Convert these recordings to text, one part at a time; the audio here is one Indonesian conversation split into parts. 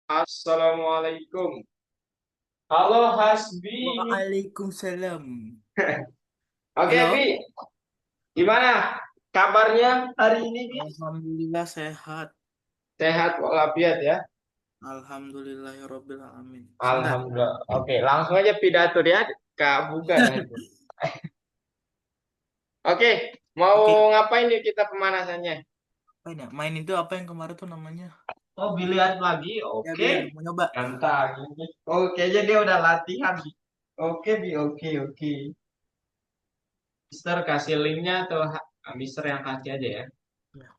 Assalamualaikum. Halo Hasbi. Waalaikumsalam. Oke, Bi. Halo, Gimana kabarnya hari ini, Bi? Alhamdulillah sehat. Sehat walafiat ya. Alhamdulillahirabbil alamin. Sebentar. Alhamdulillah. Oke, langsung aja pidato ya. Kak Buga dah itu. Oke, mau Oke, ngapain nih kita pemanasannya? apa ini ya? Main itu apa yang kemarin tuh namanya? Oh, biliar lagi. Ya Oke. biar mau nyoba. Ganteng. Oke, aja dia udah latihan, Bi. Oke, Bi. Oke, oke. Mister kasih linknya atau Mister yang kasih aja ya. Ya.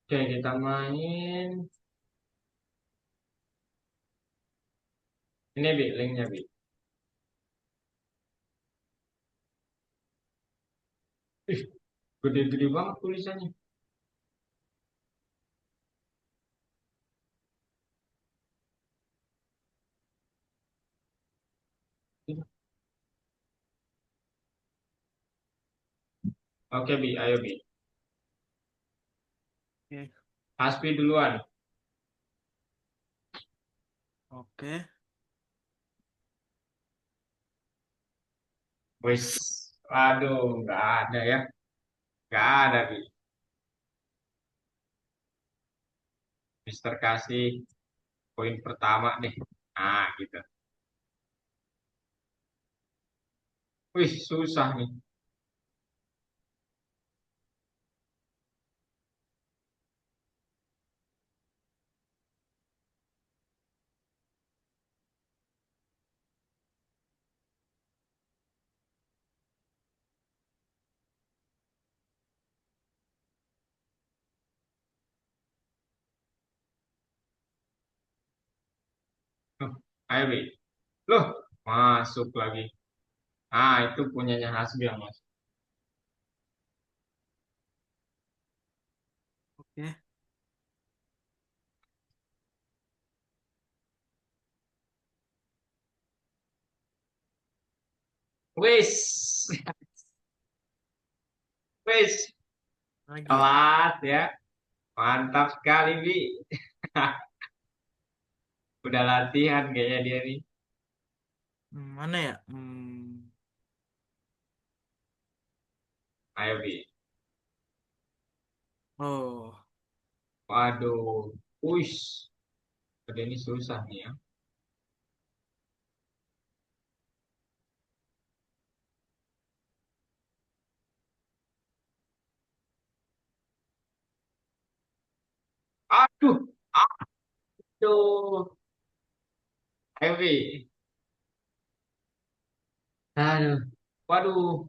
Oke, kita main. Ini, Bi, linknya, Bi. Ih, gede-gede banget tulisannya. Oke, Bi, ayo, Bi. Oke. Hasbi duluan. Oke. Wis, waduh, nggak ada ya. Nggak ada, Bi. Mister kasih poin pertama deh. Nah, gitu. Wih, susah nih. Loh, ayo, Bi. Loh, masuk lagi. Ah, itu punyanya Hasbi yang masuk. Oke. Wis, wis. Lagi ya. Kelas ya. Mantap sekali, Bi. Udah latihan kayaknya dia nih. Mana ya? Ayo, Bi. Oh. Waduh. Wis. Udah ini susah nih ya. Aduh. Aduh. Ayo, Bi. Aduh. Waduh.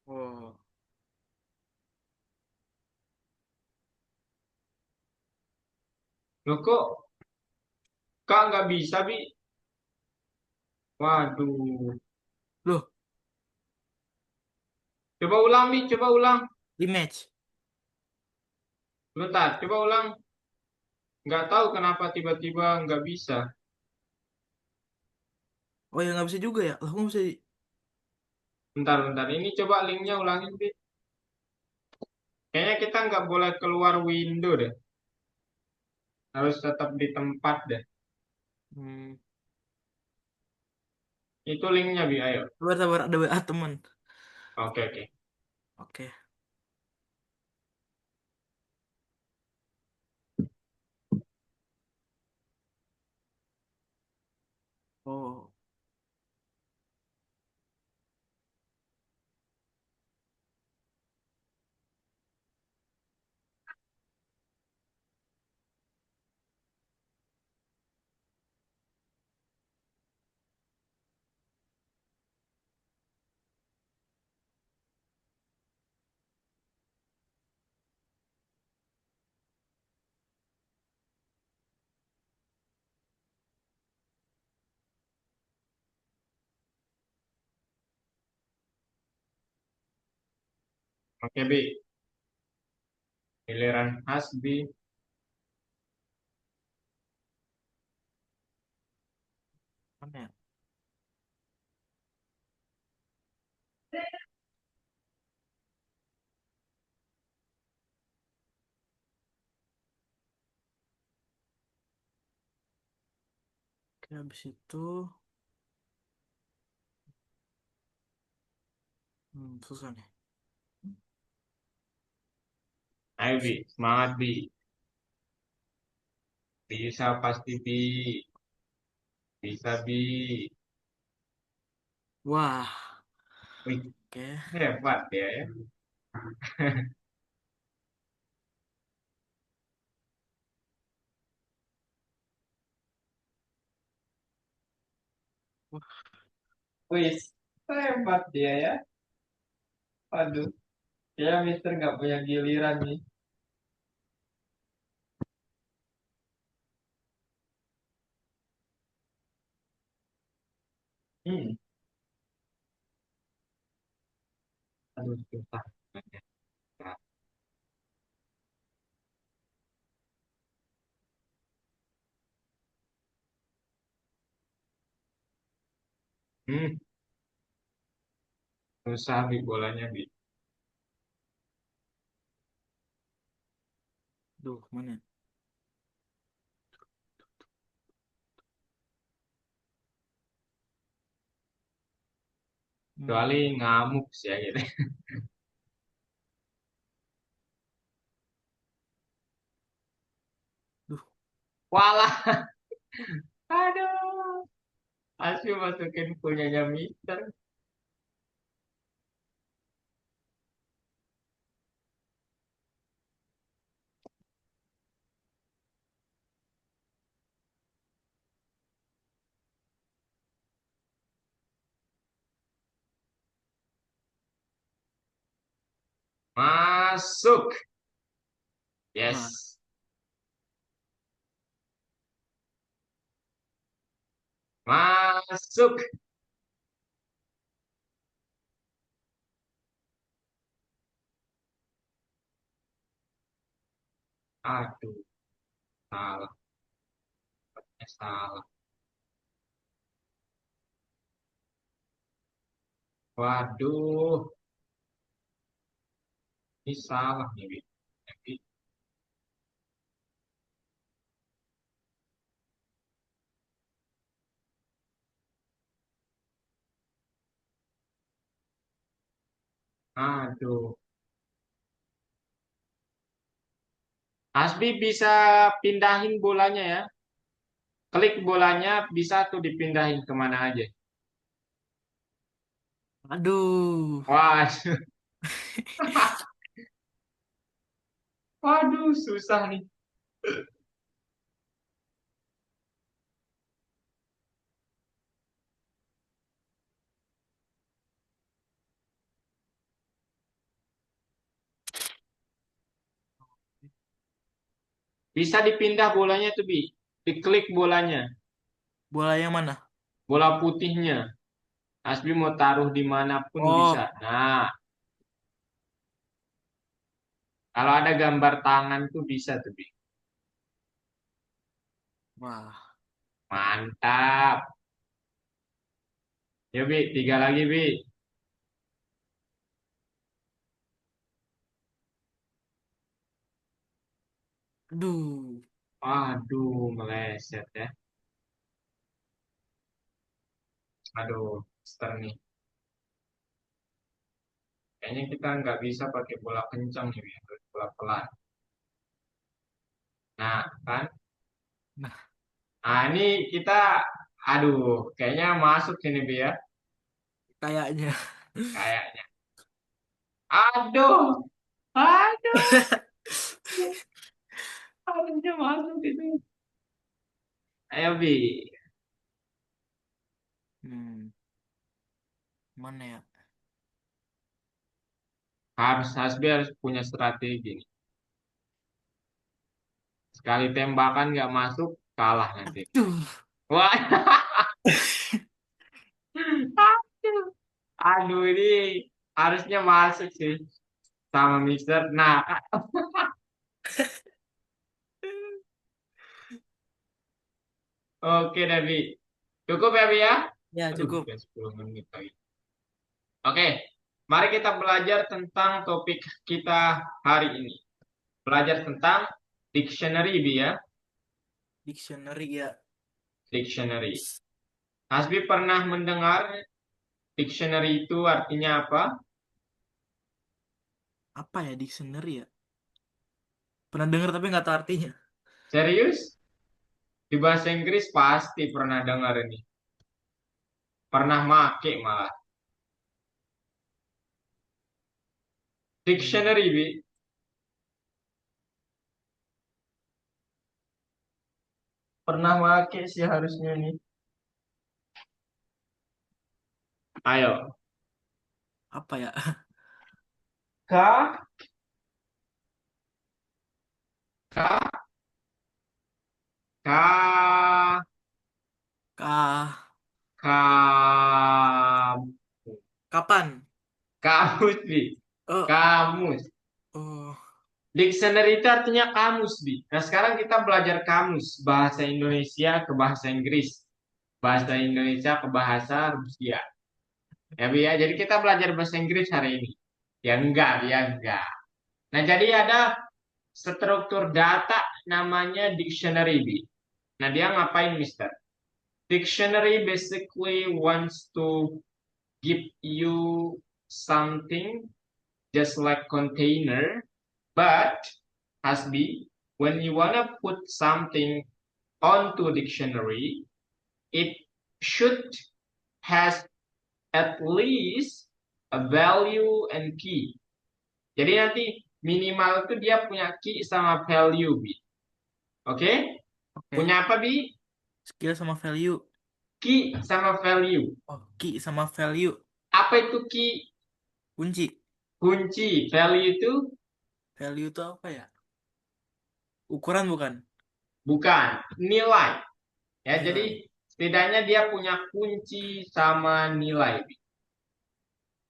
Oh. Loh kok nggak bisa, Bi? Waduh. Loh, Coba ulang, Bi. Coba ulang. rematch. Bentar, coba ulang. Nggak tahu kenapa tiba-tiba nggak bisa. Oh ya nggak bisa juga ya. Lah kok bisa Bentar, bentar. Ini coba linknya ulangin, Bi. Kayaknya kita nggak boleh keluar window deh. Harus tetap di tempat deh. Hmm. Itu linknya, Bi. Ayo. Sabar sabar ada WA teman. Oke, oke. Oke. Oh. Oke, Bi. Giliran Hasbi. Mana ya? Oke, habis itu susah nih. Ayo Bi, semangat Bi. Bisa pasti Bi. Bisa Bi. Wah, Wih, oke. hebat ya. Wah, Wih, hebat dia ya. Aduh, ya Mister nggak punya giliran nih. Hmm, aduh susah. Hmm, susah Bi bolanya Bi. duh, mana ya? Kecuali Hmm, ngamuk sih ya gitu. duh, Walah, aduh. Asyik masukin punyanya Mister. Masuk. wah, Yes. Masuk. Aduh, salah. Salah. Waduh, ini salah nih, Wi. Tapi, aduh. Hasbi bisa pindahin bolanya ya. Klik bolanya bisa tuh dipindahin kemana aja. aduh, Wah, waduh, susah nih. Bisa dipindah bolanya tuh, Bi. Diklik bolanya. bola yang mana? Bola putihnya. Hasbi mau taruh dimanapun bisa. Oh, Nah, kalau ada gambar tangan tuh bisa tuh, Bi. wah, Mantap. Yuk, Bi. Tiga lagi, Bi. aduh, Aduh, meleset ya. Aduh, Mister nih. Kayaknya kita nggak bisa pakai bola kencang nih, Bi. Harus bola pelan. Nah, kan? nah, Nah, ini kita, aduh, kayaknya masuk ini, Bi ya. kayaknya, Kayaknya. Aduh, aduh, harusnya masuk itu. Ayo, Bi. hmm, mana ya? Hasbi harus punya strategi nih. Sekali tembakan nggak masuk, kalah nanti. Aduh, Wah, aduh, aduh ini harusnya masuk sih sama Mister. Nah, oke, Devi. Cukup ya, Bi ya? Ya, Aduh, cukup. udah 10 menit lagi. Oke, mari kita belajar tentang topik kita hari ini. Belajar tentang dictionary, Bi ya. Dictionary ya. Dictionary. Hasbi pernah mendengar dictionary itu artinya apa? Apa ya dictionary ya? Pernah dengar tapi nggak tahu artinya. Serius? Di bahasa Inggris pasti pernah dengar ini. Pernah make malah. Hmm, Dictionary, Bi. Pernah make sih harusnya nih. Ayo. apa ya? K, K, K, Kah, Kam, kapan? kamus, Bi. Oh, Kamus. oh, Dictionary itu artinya kamus, Bi. Nah, sekarang kita belajar kamus. Bahasa Indonesia ke bahasa Inggris. Bahasa Indonesia ke bahasa Rusia. Ya, Bi, ya. Jadi kita belajar bahasa Inggris hari ini. Ya, enggak, ya, enggak. Nah, jadi ada struktur data namanya dictionary, Bi. Nah, dia ngapain, Mister? Dictionary basically wants to give you something just like container, but Hasbi, when you wanna put something onto dictionary, it should has at least a value and key. Jadi nanti minimal itu dia punya key sama value, Bi. Oke? oke. Punya apa, Bi? Skill sama value. Key sama value. Oh, key sama value. Apa itu key? Kunci. Kunci. Value itu Value itu apa ya? Ukuran bukan? bukan nilai. Ya, jadi Nilai. setidaknya dia punya kunci sama nilai.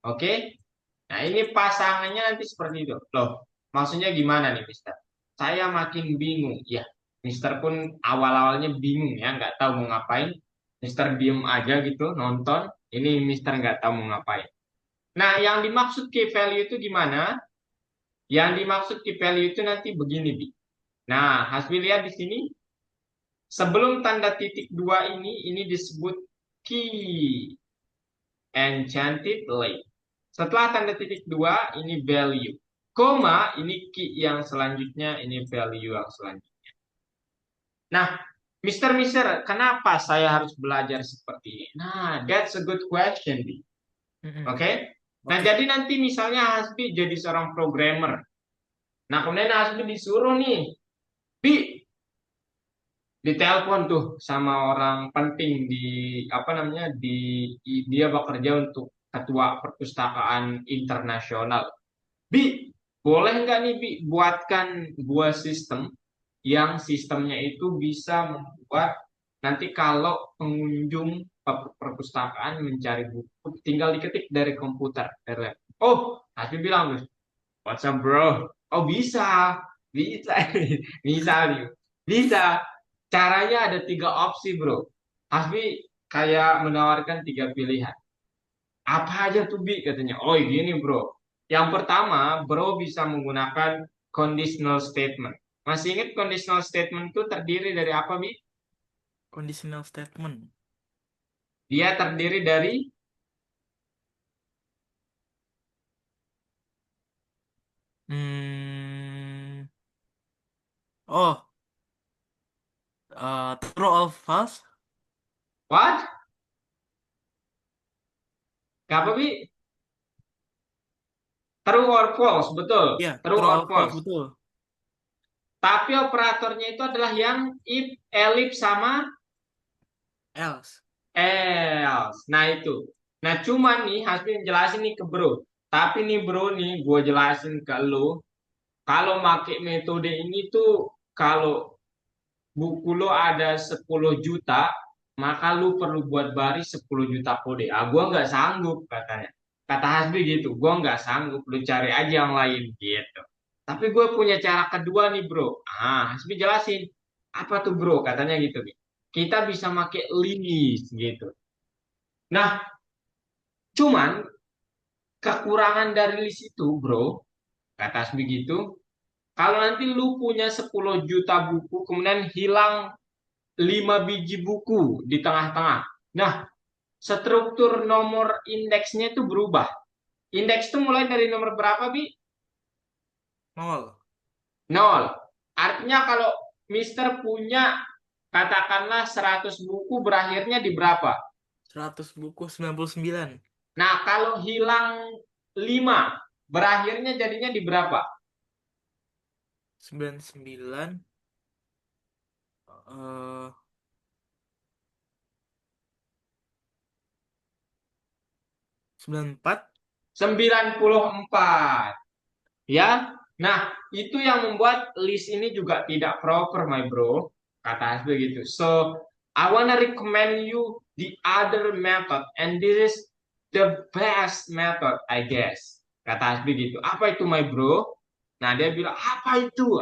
Oke? Nah, ini pasangannya nanti seperti itu. Loh, maksudnya gimana nih, Mister? Saya makin bingung. Ya, Mister pun awal-awalnya bingung ya, nggak tahu mau ngapain. Mister diem aja gitu, nonton. Ini Mister nggak tahu mau ngapain. Nah, yang dimaksud key value itu gimana? Yang dimaksud key value itu nanti begini, Bi. Nah, Hasbi lihat di sini. Sebelum tanda titik dua ini disebut key. Enchanted Lake. Setelah tanda titik dua, ini value. Koma, ini key yang selanjutnya, ini value yang selanjutnya. Nah, Mister, kenapa saya harus belajar seperti ini? Nah, that's a good question, Bi. Mm-mm. Oke? Nah, Oke. jadi nanti misalnya Hasbi jadi seorang programmer. Nah, kemudian Hasbi disuruh nih, Bi, ditelepon tuh sama orang penting di apa namanya dia bekerja untuk ketua perpustakaan internasional. Bi, boleh nggak nih Bi buatkan buah sistem yang sistemnya itu bisa membuat nanti kalau pengunjung perpustakaan mencari buku tinggal diketik dari komputer dari laptop. Oh, tapi bilang, what's up bro? Oh bisa, bisa, bisa nih, bisa. Caranya ada tiga opsi bro. Hasbi kayak menawarkan tiga pilihan. Apa aja tuh Bi katanya. Oh gini bro. Yang pertama, bro bisa menggunakan conditional statement. Masih ingat conditional statement itu terdiri dari apa Bi? Conditional statement. Dia terdiri dari Hmm. Oh, true or false? what? Apa Bi? True or false, betul. Iya, True true or or false false. betul. Tapi operatornya itu adalah yang if, ellipse sama Else. else. Nah itu. Nah cuman nih Hasbi jelasin nih ke bro. Tapi nih bro nih gue jelasin ke lo. Kalau pakai metode ini tuh kalau buku lo ada 10 juta, maka lu perlu buat baris 10 juta kode. Ah, gua nggak sanggup katanya. Kata Hasbi gitu, gua nggak sanggup, lu cari aja yang lain gitu. Tapi gue punya cara kedua nih bro. Ah, Hasbi jelasin. Apa tuh bro? Katanya gitu. Bi. kita bisa pakai list gitu. Nah, cuman kekurangan dari list itu, bro, kata Asbi gitu, kalau nanti lu punya 10 juta buku, kemudian hilang 5 biji buku di tengah-tengah. Nah, struktur nomor indeksnya itu berubah. Indeks itu mulai dari nomor berapa, Bi? Nol. Nol. Artinya kalau Mister punya katakanlah 100 buku berakhirnya di berapa? 100 buku 99. Nah, kalau hilang 5 berakhirnya jadinya di berapa? 99. eh 94. 94. Ya. Nah, itu yang membuat list ini juga tidak proper, my bro. Kata Hasbi gitu. So, I wanna recommend you the other method and this is the best method, I guess. Kata Hasbi gitu. Apa itu, my bro? Nah, dia bilang, apa itu?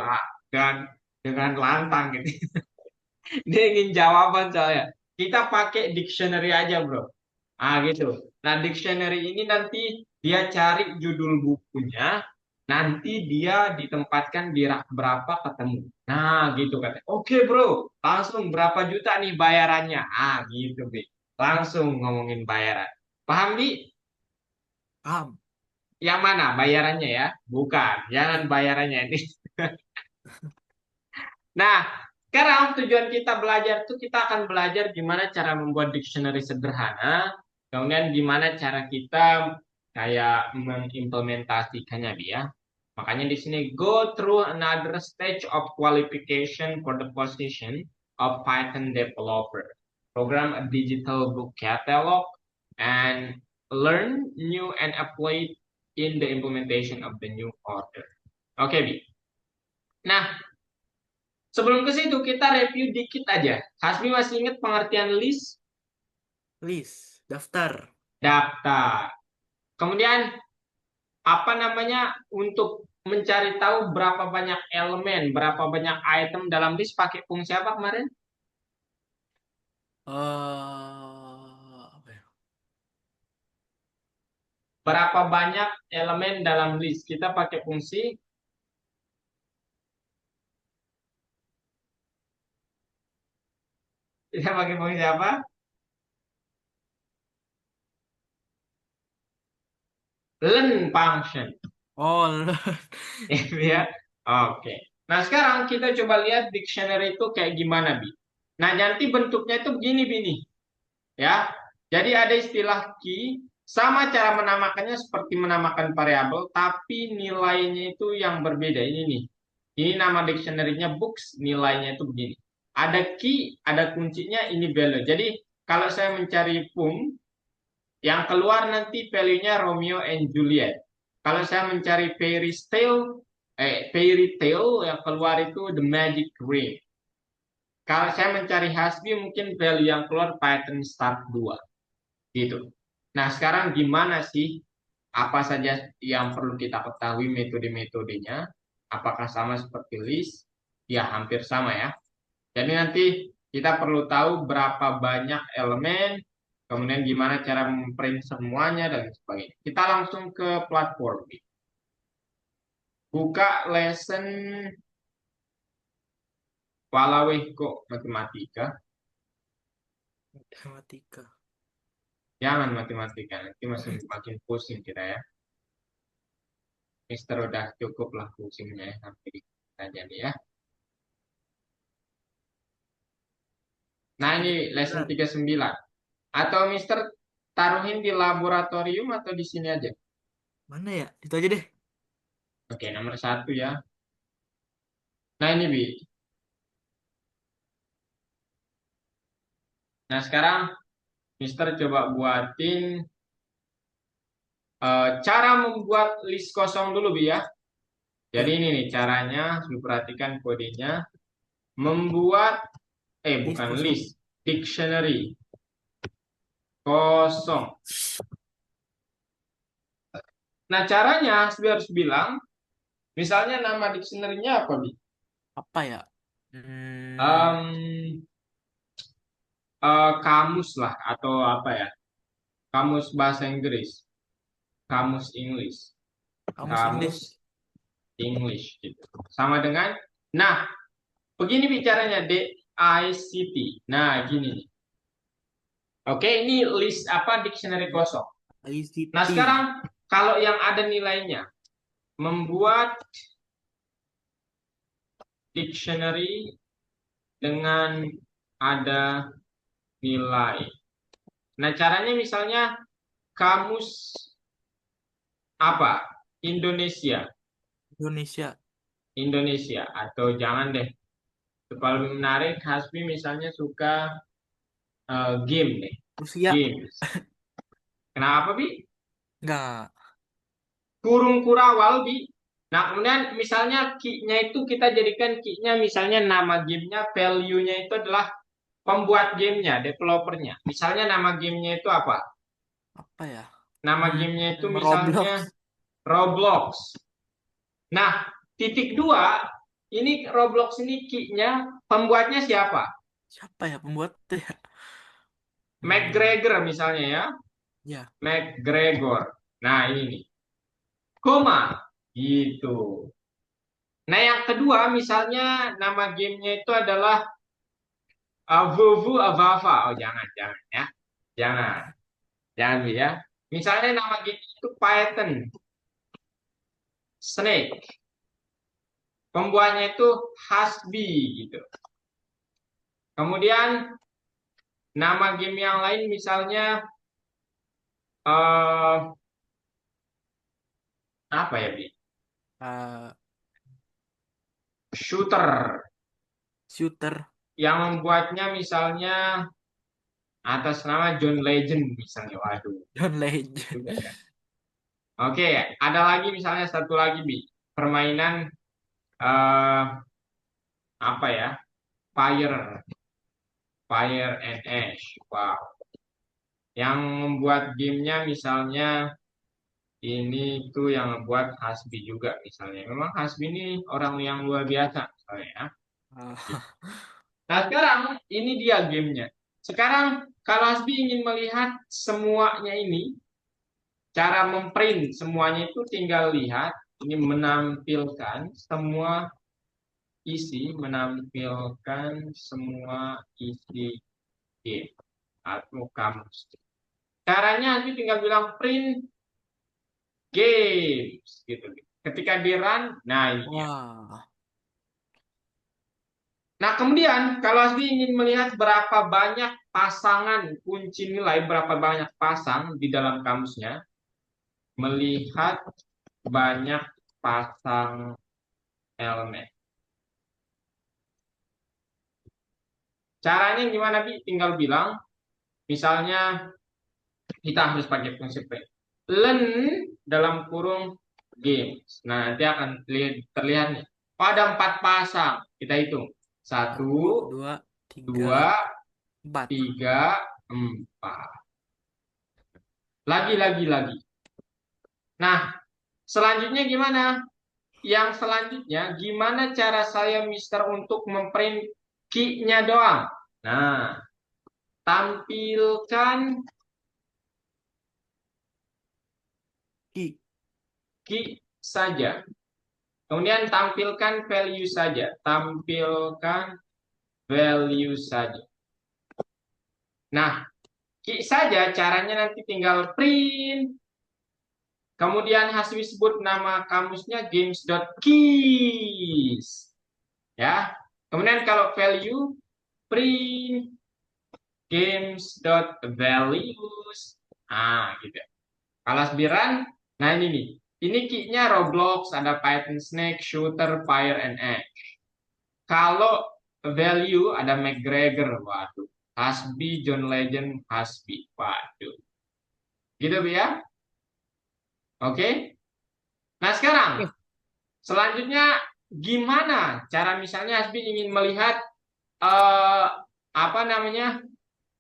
Dengan lantang gitu. Dia ingin jawaban soalnya. Kita pakai dictionary aja, bro. Gitu. Nah, dictionary ini nanti dia cari judul bukunya, nanti dia ditempatkan di rak berapa ketemu. Nah, gitu katanya. Oke, bro. Langsung berapa juta nih bayarannya? Gitu, Bi. Langsung ngomongin bayaran. Paham, Bi? Paham. Yang mana bayarannya ya? Bukan. Jangan bayarannya ini. Nah, sekarang tujuan kita belajar tuh kita akan belajar gimana cara membuat dictionary sederhana, kemudian gimana cara kita kayak mengimplementasikannya dia. Makanya di sini go through another stage of qualification for the position of Python developer. Program a digital book catalog and learn new and apply it in the implementation of the new order. Oke, Bi. Nah, sebelum ke situ kita review dikit aja. Hasbi masih ingat pengertian list, List. Daftar. daftar. Kemudian apa namanya untuk mencari tahu berapa banyak elemen, berapa banyak item dalam list pakai fungsi apa kemarin? Apa ya? Berapa banyak elemen dalam list? Kita pakai fungsi, kita pakai fungsi apa? Len function. Oh, Ya. Oke. Nah, sekarang kita coba lihat dictionary itu kayak gimana, Bi. Nah, nanti bentuknya itu begini, Bini. Ya. Jadi ada istilah key, sama cara menamakannya seperti menamakan variabel, tapi nilainya itu yang berbeda. Ini nih. Ini nama dictionary-nya books, nilainya itu begini. Ada key, ada kuncinya, ini value. Jadi kalau saya mencari pum, yang keluar nanti value-nya Romeo and Juliet. Kalau saya mencari fairy tale yang keluar itu the magic ring. Kalau saya mencari Hasbi mungkin value yang keluar Python Start 2 gitu. Nah, sekarang gimana sih apa saja yang perlu kita ketahui metode-metodenya? Apakah sama seperti list? Ya, hampir sama ya. Jadi nanti kita perlu tahu berapa banyak elemen, kemudian gimana cara memprint semuanya dan sebagainya. Kita langsung ke platform. Buka lesson Walaweh kok matematika. matematika. Jangan matematika, nanti masih makin pusing kita ya. Mister udah cukup lah pusingnya ya, sampai saja nih ya. Nah ini lesson 39. 39. Atau Mister taruhin di laboratorium atau di sini aja. Mana ya? Itu aja deh. Oke, nomor 1 ya. Nah ini Bi. Nah sekarang Mister coba buatin cara membuat list kosong dulu Bi ya. Jadi Ya. ini nih caranya, diperhatikan kodenya. Membuat, List bukan kosong. list, dictionary kosong. Nah caranya, Hasbi harus bilang, misalnya nama dictionary-nya apa Bi? Apa ya? Hmm, Em, kamus lah atau apa ya? Kamus bahasa Inggris, kamus English, Kamus kamus Inggris. English gitu. Sama dengan, nah, begini bicaranya DICT. Nah, gini nih. Oke, ini list apa dictionary Ya, kosong. Nah, ICT. sekarang kalau yang ada nilainya, membuat dictionary dengan ada nilai. Nah, caranya misalnya kamus apa? Indonesia. Indonesia. Indonesia. Atau jangan deh. Kalau lebih menarik, Hasbi misalnya suka game deh. Rusia. Games. Kenapa, Bi? Enggak. Kurung kurawal, Bi. Nah, kemudian misalnya key-nya itu kita jadikan key-nya misalnya nama gamenya, value-nya itu adalah pembuat gamenya, developernya. Misalnya nama gamenya itu apa? Apa ya? Nama gamenya itu misalnya Roblox. Roblox. Nah, titik dua, ini Roblox ini key-nya pembuatnya siapa? Siapa ya pembuatnya? Hmm, McGregor misalnya ya. ya. McGregor. Nah, ini nih. Koma. Gitu. Nah, yang kedua misalnya nama gamenya itu adalah Vuvu Avava. Oh, jangan, jangan ya. Jangan. Jangan ya. Misalnya nama game itu Python Snake. Pembuatnya itu Hasbi gitu. Kemudian nama game yang lain misalnya eh apa ya, Bi? Eh, Shooter. shooter. Yang membuatnya misalnya atas nama John Legend misalnya. Waduh. John Legend. Juga ya. Oke, ada lagi misalnya satu lagi, Bi. Permainan eh apa ya? Fire, Fire and Ash. Wow. Yang membuat gamenya misalnya ini tuh yang membuat Hasbi juga misalnya. Memang Hasbi ini orang yang luar biasa misalnya ya. Eh, Nah sekarang ini dia gamenya. Sekarang kalau Hasbi ingin melihat semuanya ini, cara memprint semuanya itu tinggal lihat. Ini menampilkan semua isi, menampilkan semua isi game atau kamus. Caranya nanti tinggal bilang print games gitu. Ketika di run, nah ini dia. wah. Nah, kemudian kalau Asbi ingin melihat berapa banyak pasangan kunci nilai, berapa banyak pasang di dalam kamusnya, melihat banyak pasang elemen. Caranya gimana, Bi? Tinggal bilang, misalnya kita harus pakai prinsip len dalam kurung games. Nah, nanti akan terlihat nih. Pada 4 pasang, kita hitung. Satu, Satu, dua, tiga, dua, empat. tiga, empat. Lagi. Nah, selanjutnya gimana? Yang selanjutnya, gimana cara saya Mister untuk memprint key-nya doang? Nah, tampilkan I. key saja. Kemudian tampilkan value saja. Tampilkan value saja. Nah, key saja caranya nanti tinggal print. Kemudian hasil sebut nama kamusnya games.keys. Ya. Kemudian kalau value print games.values. Ah, gitu. Kalau Asbiran, nah ini nih. Ini key-nya Roblox, ada Python Snake, Shooter, Fire, and Ash. Kalau value ada McGregor, waduh. Hasbi, John Legend, Hasbi, waduh. Gitu ya. Oke. Nah sekarang, Oke. selanjutnya gimana cara misalnya Hasbi ingin melihat eh, apa namanya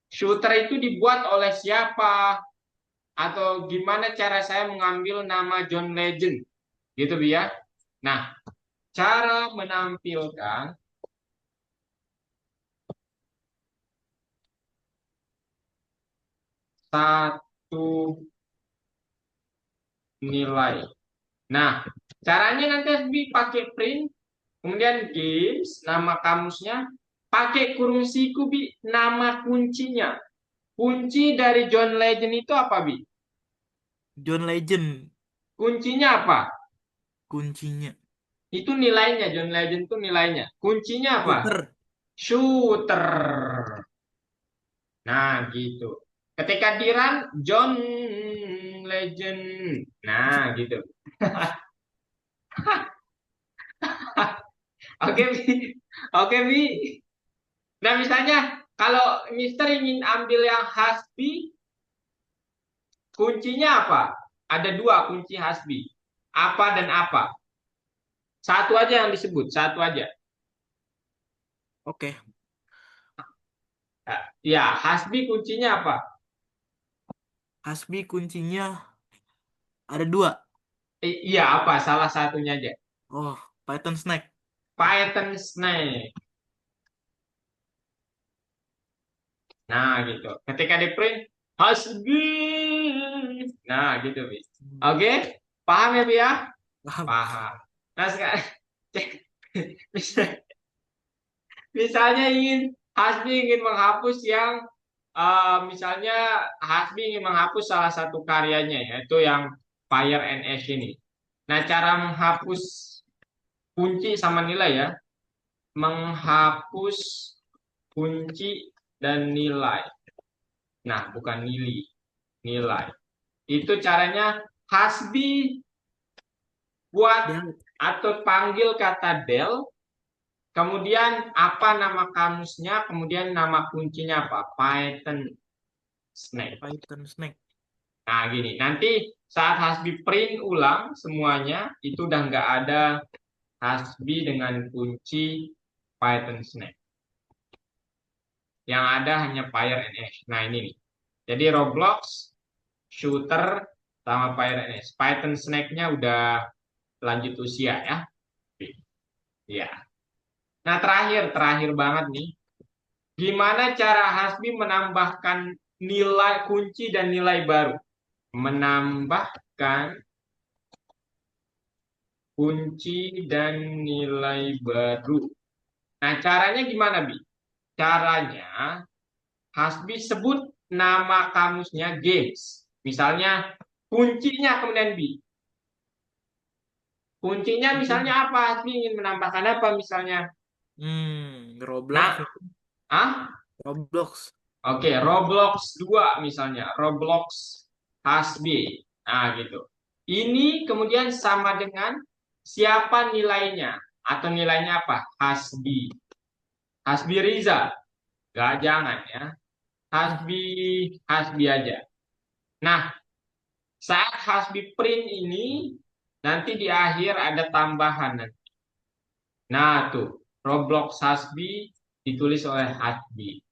shooter itu dibuat oleh siapa atau gimana cara saya mengambil nama John Legend gitu ya. Nah, cara menampilkan satu nilai. Nah, caranya nanti pakai print, kemudian games, nama kamusnya, pakai kurung siku, Bi, nama kuncinya. Kunci dari John Legend itu apa, Bi? John Legend Kuncinya apa? kuncinya. Itu nilainya, John Legend itu nilainya. Kuncinya apa? Shooter. Shooter. Nah, gitu. Ketika di run, John Legend. Nah, gitu. Oke, Bi. Oke, Bi. Nah, misalnya kalau Mister ingin ambil yang Hasbi, kuncinya apa? Ada dua kunci Hasbi. Apa dan apa? Satu aja yang disebut, satu aja. Oke. Ya, Hasbi kuncinya apa? Hasbi kuncinya ada dua. Iya, apa? Salah satunya aja. Oh, Python Snack. Python Snake. Nah, gitu. Ketika di print, Hasbi. Nah, gitu, Bi. Oke? Paham ya, Bi ya? Paham. Paham. Nah, sekarang misalnya Hasbi ingin menghapus yang misalnya Hasbi ingin menghapus salah satu karyanya, yaitu yang Fire and Ash ini. Nah, cara menghapus kunci sama nilai ya, menghapus kunci dan nilai. Nah, bukan nilai. Itu caranya Hasbi buat Dia atau panggil kata del, kemudian apa nama kamusnya, kemudian nama kuncinya apa? Python Snake. Python Snack. Nah, gini, nanti saat Hasbi print ulang semuanya, itu udah nggak ada Hasbi dengan kunci Python Snake. Yang ada hanya Fire and Ash. Nah, ini nih. Jadi Roblox, Shooter, sama Fire and Ash. Python Snake-nya udah lanjut usia ya. Iya. Nah, terakhir banget nih. Gimana cara Hasbi menambahkan nilai kunci dan nilai baru? Menambahkan kunci dan nilai baru. Nah, caranya gimana, Bi? Caranya, Hasbi sebut nama kamusnya games. Misalnya, kuncinya kemudian Bi. Kuncinya misalnya apa? Hasbi ingin menambahkan apa misalnya? Roblox. Nah, ah? Roblox. Oke, Roblox 2 misalnya. Roblox Hasbi. Nah, gitu. Ini kemudian sama dengan siapa nilainya. Atau nilainya apa? Hasbi. Hasbi Riza. Gak, jangan ya. Hasbi, Hasbi aja. Nah, saat Hasbi print ini, nanti di akhir ada tambahan. Nah, tuh. Roblox Hasbi ditulis oleh Hasbi.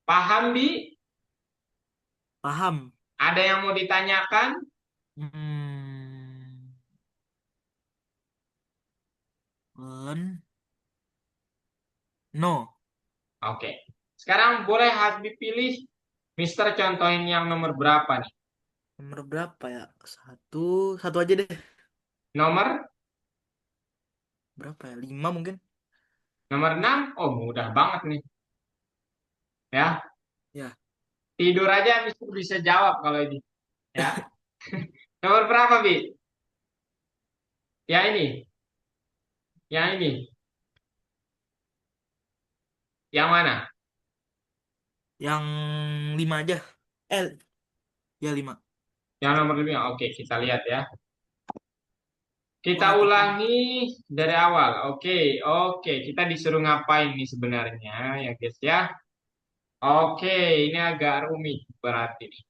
Paham, Bi? Paham. Ada yang mau ditanyakan? Hmm, Len. No. Oke. Sekarang boleh Hasbi pilih Mister contohin yang nomor berapa nih? Nomor berapa ya? Satu. Satu aja deh. Nomor Berapa ya? Lima mungkin. nomor 6. Oh, mudah banget nih. Ya, Ya. tidur aja Mister bisa jawab kalau ini. Ya. Nomor berapa, Bi? Ya ini. Yang ini. Yang mana? Yang lima aja. Eh, ya lima. Yang nomor 5. Oke, kita lihat ya. Kita Wah, tapi ulangi dari awal. Oke. Kita disuruh ngapain nih sebenarnya ya, guys ya? Oke, ini agak rumit berarti nih.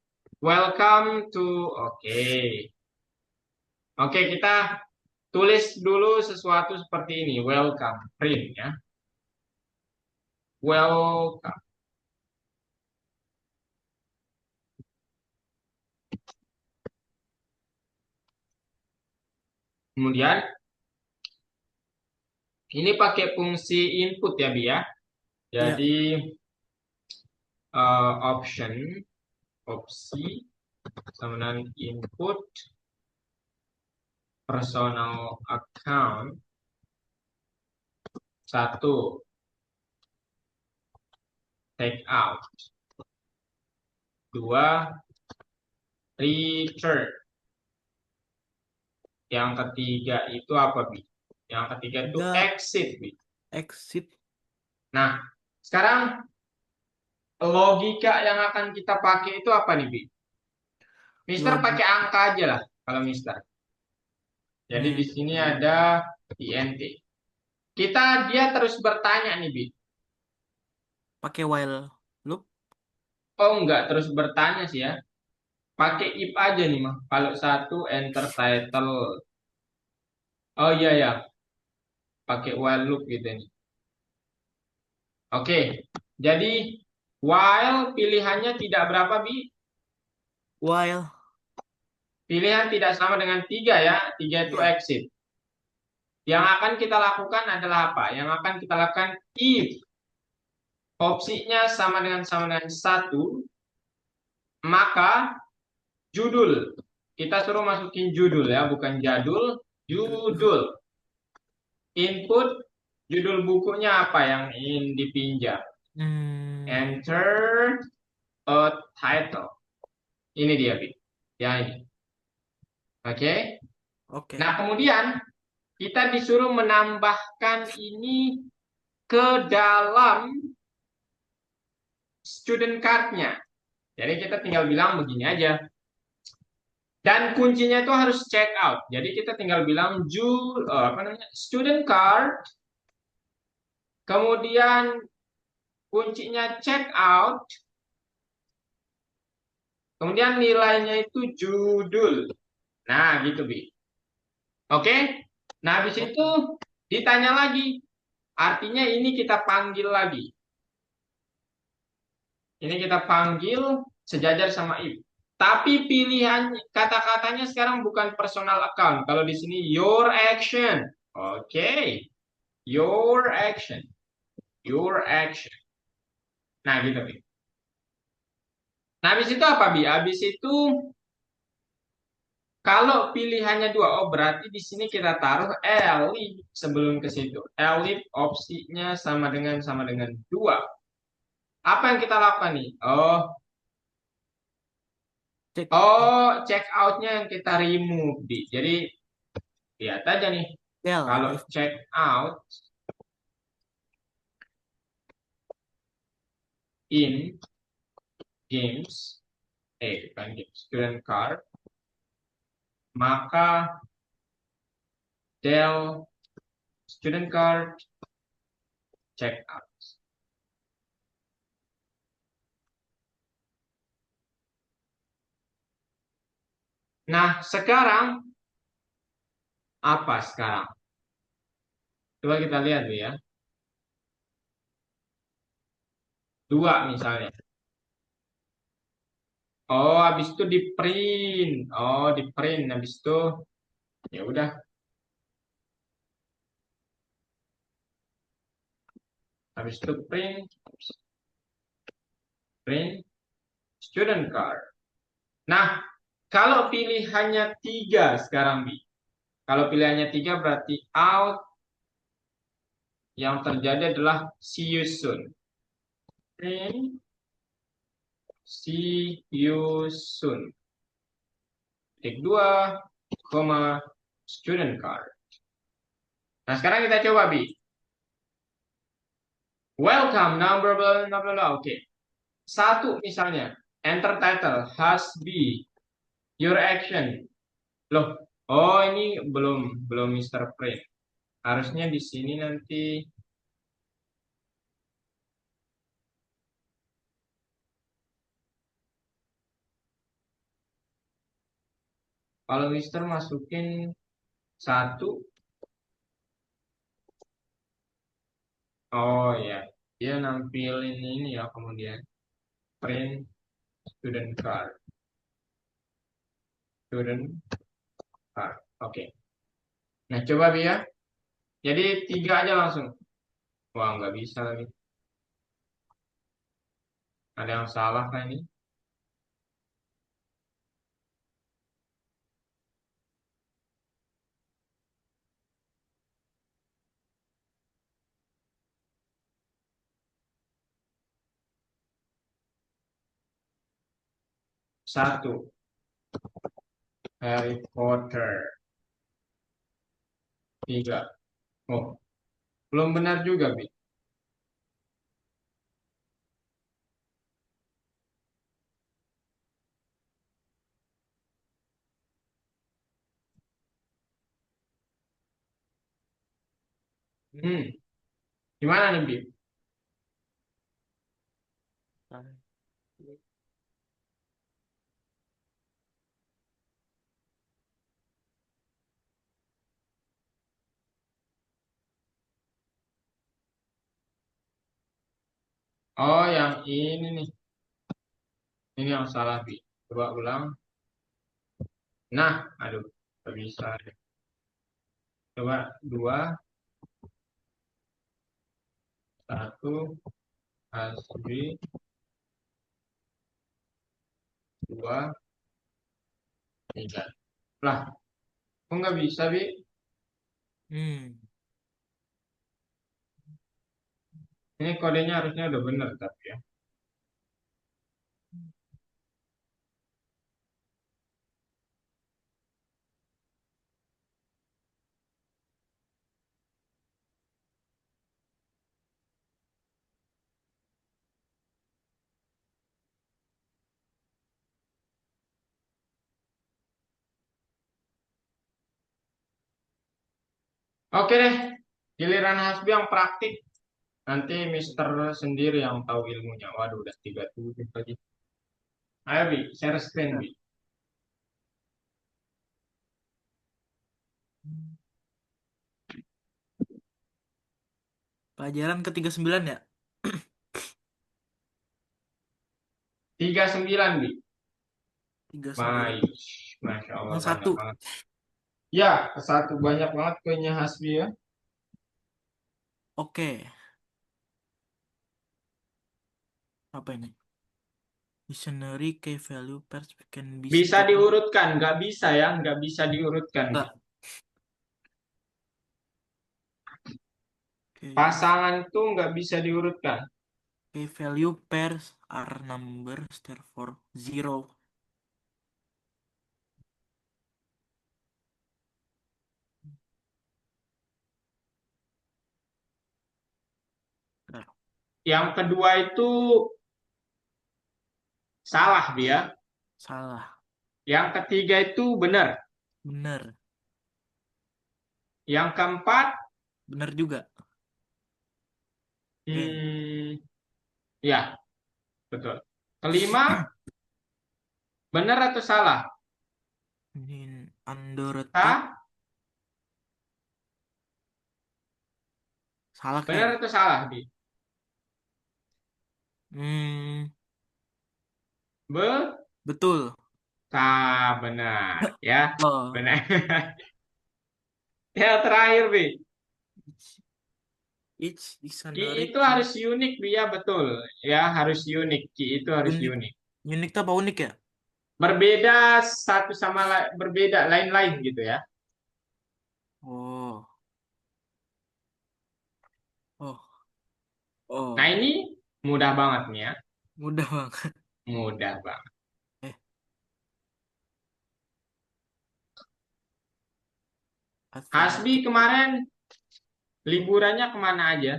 Welcome to. Oke. Oke, kita tulis dulu sesuatu seperti ini. Welcome, print ya. Welcome. Kemudian ini pakai fungsi input ya, Bi ya. ya. Jadi option. opsi sama dengan input personal account. Satu, take out. Dua, return. Yang ketiga itu apa, Bi? Yang ketiga itu Tiga, exit, Bi. exit. Nah, sekarang logika yang akan kita pakai itu apa nih, Bi? Mister pakai Logika. angka aja lah kalau Mister. Jadi di sini Iya. ada int. Dia terus bertanya nih, Bi. Pakai while loop. Oh, enggak terus bertanya sih ya. Pakai if aja nih, mah. Kalau satu enter title. Oh iya ya, pakai while loop gitu nih. Oke. Jadi while pilihannya tidak berapa, Bi? While. Pilihan tidak sama dengan tiga ya. Tiga itu Iya. exit. Yang akan kita lakukan adalah apa? Yang akan kita lakukan if opsinya sama dengan satu, maka judul. Kita suruh masukin judul ya, bukan jadul, judul. Input judul bukunya apa yang ingin dipinjam. Hmm. Enter a title. Ini dia, Bi. Ya ini. Oke. Oke. Nah, kemudian kita disuruh menambahkan ini ke dalam student card-nya. Jadi kita tinggal bilang begini aja. Dan kuncinya itu harus check out. Jadi kita tinggal bilang student card, kemudian kuncinya check out, kemudian nilainya itu judul. Nah, gitu, Bi. Oke? Nah, habis itu Oke. ditanya lagi. Artinya ini kita panggil lagi. Ini kita panggil sejajar sama if. Tapi pilihan kata-katanya sekarang bukan personal account. Kalau di sini your action. Oke. Your action. Your action. Nah, gitu, Bi. Nah, habis itu apa, Bi? Habis itu kalau pilihannya dua, oh berarti di sini kita taruh elif sebelum ke situ. Elif opsinya sama dengan dua. Apa yang kita lakukan nih? Check out. Oh, check outnya yang kita remove, Bi. Jadi lihat aja nih. Del. Kalau If. check out in games, bukan games, student card, maka del student card check out. Nah, sekarang apa sekarang? Coba kita lihat, Bu, ya. Dua misalnya. Oh, habis itu di print. Oh, di print. Habis itu ya udah. Habis itu print student card. Nah, kalau pilihannya tiga sekarang, Bi. Kalau pilihannya tiga berarti out, yang terjadi adalah see you soon. Print see you soon. Titik dua, koma student card. Nah, sekarang kita coba, Bi. Welcome number blah blah blah. Oke. Satu misalnya, enter title has be your action. Loh, oh ini belum Mister Print. Harusnya di sini nanti kalau Mister masukin satu, oh ya, dia nampilin ini ya kemudian print student card, student card. Oke. Nah coba Bi ya. Jadi tiga aja langsung. Wah nggak bisa lagi. Ada yang salah kan ini? 1. Harry Potter. 3. Oh, belum benar juga, Bi. Hmm, gimana nih, Bi? Oh, yang ini nih. Ini yang salah, Bi. Coba ulang. Nah, aduh, nggak bisa. Coba 2, 1, Hasbi, 2, 3. Lah, kok nggak bisa, Bi? Hmm. Ini kodenya harusnya udah bener, tapi ya. Oke deh, giliran Hasbi yang praktik. Nanti Mister sendiri yang tahu ilmunya. Waduh, udah 37 lagi. Ayo, Bi, share screen, Ya. Bi. Pelajaran ke-39 ya? 39, Bi. 39. Baik. Masya Allah, Yang banyak satu. banget. Ya, satu banyak banget kuenya Hasbi ya. Oke. Apa ini? Dictionary key value pairs can be Bisa stated. diurutkan, nggak bisa ya, nggak bisa diurutkan. Bi. Enggak. Key, Pasangan tuh nggak bisa diurutkan. key value pairs are numbers therefore zero. Nah, Yang kedua itu salah dia. salah. Yang ketiga itu benar. Bener. Yang keempat, Bener juga. N. ya betul. Kelima, benar atau salah? In Andorra Hah? salah Benar kayak. atau salah, Bi? Hmm, Betul. betul. Benar ya. Oh, Benar. Ya terakhir, Bi. each Ki dictionary itu can harus unik, Bi ya, betul. Ya, harus unik. Ki itu harus unik. unik. Unik tuh apa unik ya? Berbeda satu sama lain, berbeda lain-lain gitu ya. Oh, oh, Nah, oh, ini mudah banget nih ya. mudah banget. Mudah banget. Eh, Hasbi Atlantic. kemarin liburannya kemana aja?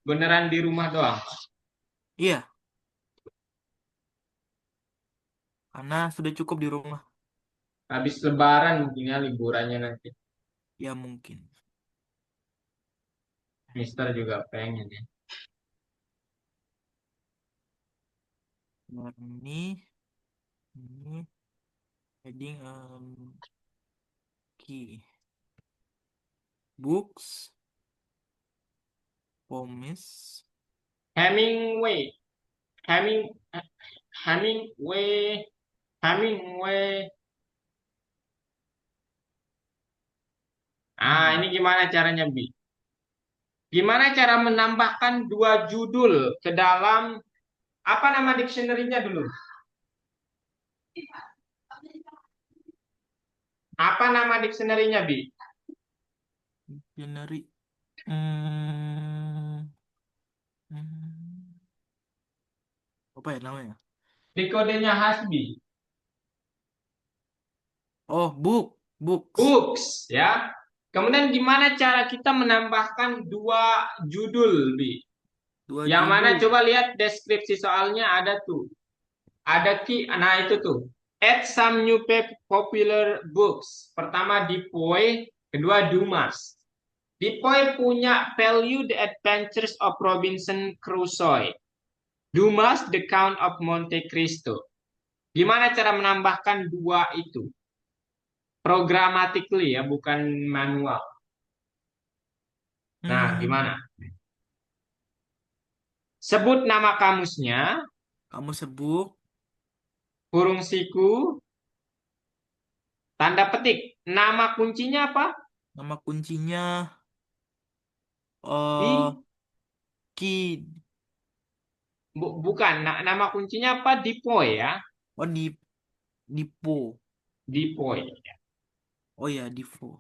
Beneran di rumah doang? Iya, karena sudah cukup di rumah. Habis lebaran mungkin ya liburannya nanti. Ya mungkin. Mister juga pengen ya. Nah, ini heading key books, poems, Hemingway. Heming Hemingway. Hemingway. hmm, Ini gimana caranya, Bi? Gimana cara menambahkan dua judul ke dalam apa nama dictionary-nya dulu? Apa nama dictionary-nya, Bi? dictionary. Hmm, hmm, apa ya namanya? Di kodenya Hasbi. Oh, books. Books, ya. Kemudian gimana cara kita menambahkan dua judul, Bi? Dua Yang mana judul. coba lihat deskripsi soalnya ada tuh. Ada nah itu tuh. Add some new popular books. Pertama Dipoy, kedua Dumas. Dipoy punya Value the Adventures of Robinson Crusoe. Dumas The Count of Monte Cristo. Gimana cara menambahkan dua itu? Programmatically ya, bukan manual. Nah, Hmm, gimana? Sebut nama kamusnya, kamu sebut kurung siku, tanda petik. Nama kuncinya apa? nama kuncinya Di key. bukan. Nama kuncinya apa? Dipoy ya. Oh, Dipo. Dipoy. Oh ya, Divo.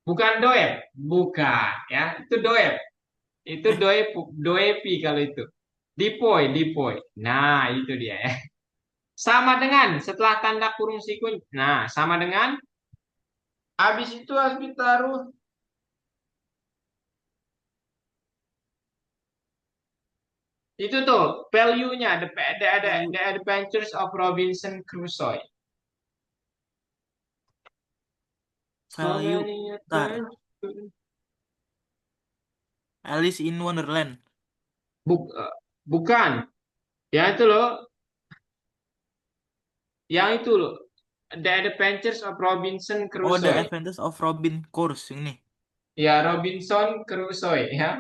Bukan doep, bukan ya. Itu doep. Itu Eh, doepi kalau itu. Dipoy, dipoy. Nah, itu dia ya. Sama dengan setelah tanda kurung siku. Nah, sama dengan habis itu harus ditaruh itu tuh value-nya the value, Adventures of Robinson Crusoe. So value. many Ntar. adventures. Alice in Wonderland. Bukan. Ya itu loh, yang itu loh. The Adventures of Robinson Oh, The Crusoe. Adventures of Robin Course ini. Ya, Robinson Crusoe ya.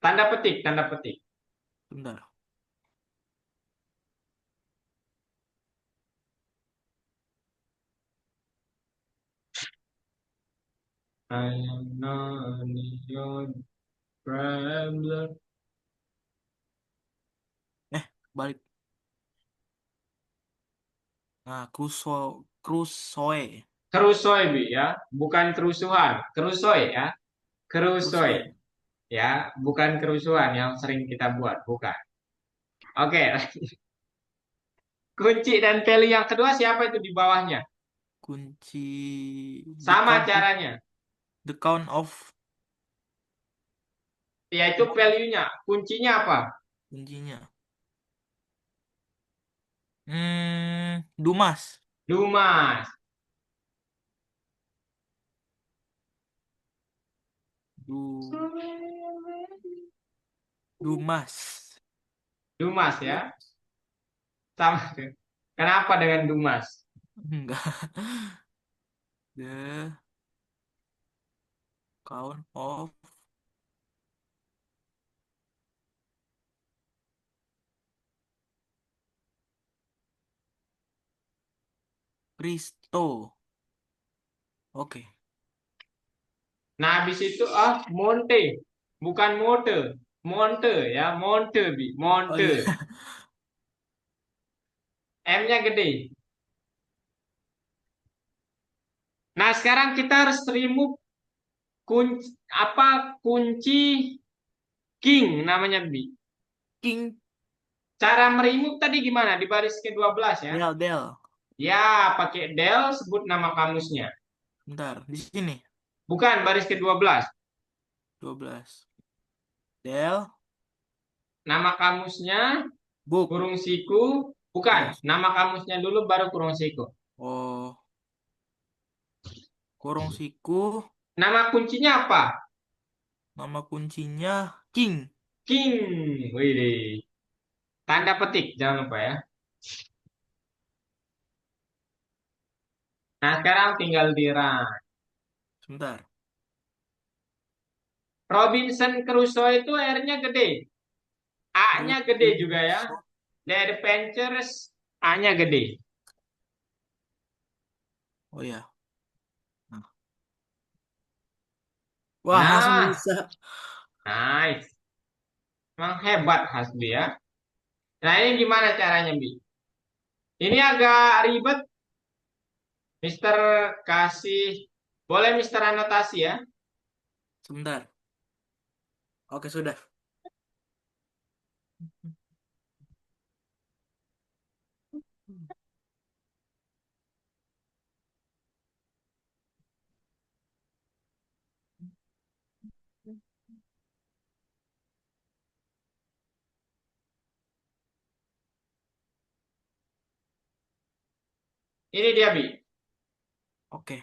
Tanda petik, tanda petik. Bentar. I am not your traveler. Balik. Nah, Crusoe. Crusoe Bi, ya, bukan kerusuhan. Crusoe ya, Crusoe Crusoe. ya, bukan kerusuhan yang sering kita buat, bukan. Oke, kunci dan value yang kedua siapa itu di bawahnya? Kunci Sama caranya, The Count of yaitu value-nya. Kuncinya apa? kuncinya. Dumas. Dumas. Du Dumas. Dumas ya, sama tuh. Kenapa dengan Dumas? Enggak. The Count of Cristo. Oke. Nah, habis itu Monte, bukan Monte, Monte ya, Monte Bi, Oh Monte. iya. M-nya gede. Nah, sekarang kita harus remove kunci kunci king namanya Bi. King Cara meremove tadi gimana? Di baris ke-12 ya. Del. Ya, pakai del sebut nama kamusnya. Bentar, di sini. Bukan baris ke-12. 12. Del Nama kamusnya book. kurung siku. Bukan, Kurung. nama kamusnya dulu baru kurung siku. Oh, kurung siku. Nama kuncinya apa? Nama kuncinya King. King. Wih, tanda petik jangan lupa ya. Nah, sekarang tinggal dirang. Sebentar. Robinson Crusoe itu R-nya gede. A-nya gede juga ya. Robinson. The Adventures A-nya gede. Oh ya. Nah. Wah, langsung Nah, bisa. nice. Emang hebat Hasbi ya. Nah, ini gimana caranya, Bi? Ini agak ribet, Mister kasih. Boleh Mister anotasi ya. Sebentar. Oke, sudah. Ini dia, Bi. Oke.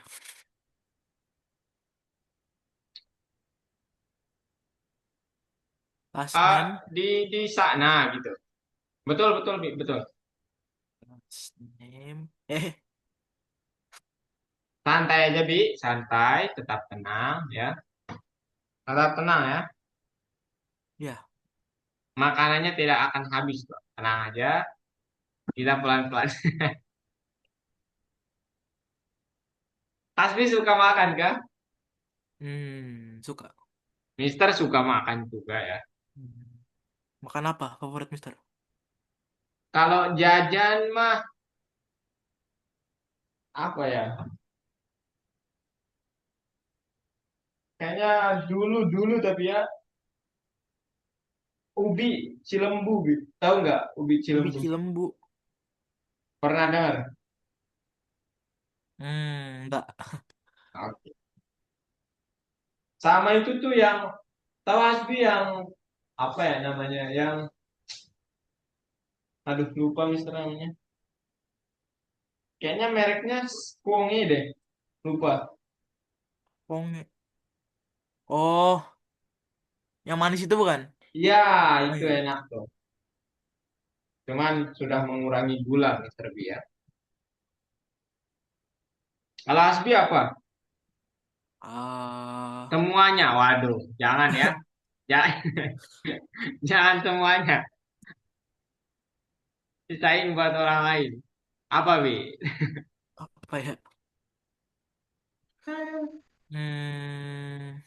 Last name. Di sana gitu. Betul, betul, Bi, betul. Last name. Santai aja, Bi. Santai, tetap tenang ya. Tetap tenang ya. Ya. Makanannya tidak akan habis kok. Tenang aja. Kita pelan-pelan. Hasbi suka makan kah? Suka. Mister suka makan juga ya. Hmm. Makan apa favorit Mister? Kalau jajan mah apa ya? Kayaknya dulu tapi ya ubi cilembu, Bi. Tahu nggak ubi Ubi cilembu? cilembu. Pernah dengar? Enggak. Oke. Sama itu tuh yang tahu Hasbi yang apa ya namanya? Yang aduh lupa Mister namanya. Kayaknya mereknya Sponge deh. Lupa. Ponge. Oh, yang manis itu bukan? Ya, Oh itu iya. enak tuh. Cuman sudah mengurangi gula Mister B ya. Kalau Hasbi apa? Ah, Semuanya. Waduh, jangan ya. Jangan, jangan semuanya. Sisain buat orang lain. Apa, Bi? apa ya? Hmm,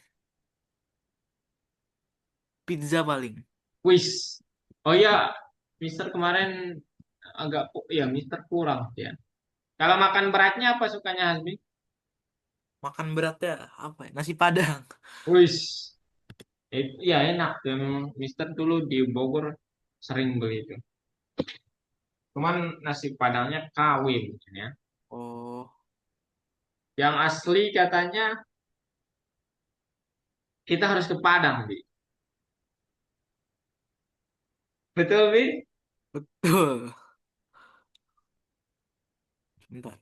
pizza paling. Wis. Oh ya, Mister kemarin ya Mister kurang ya. Kalau makan beratnya apa sukanya Hasbi? Makan beratnya apa ya? Nasi Padang. Wis. Ya enak tuh. Emang Mister dulu di Bogor sering beli itu. Cuman nasi Padangnya KW mungkin ya. Oh, Yang asli katanya kita harus ke Padang, Bi. Betul, Bi? betul. Bentar.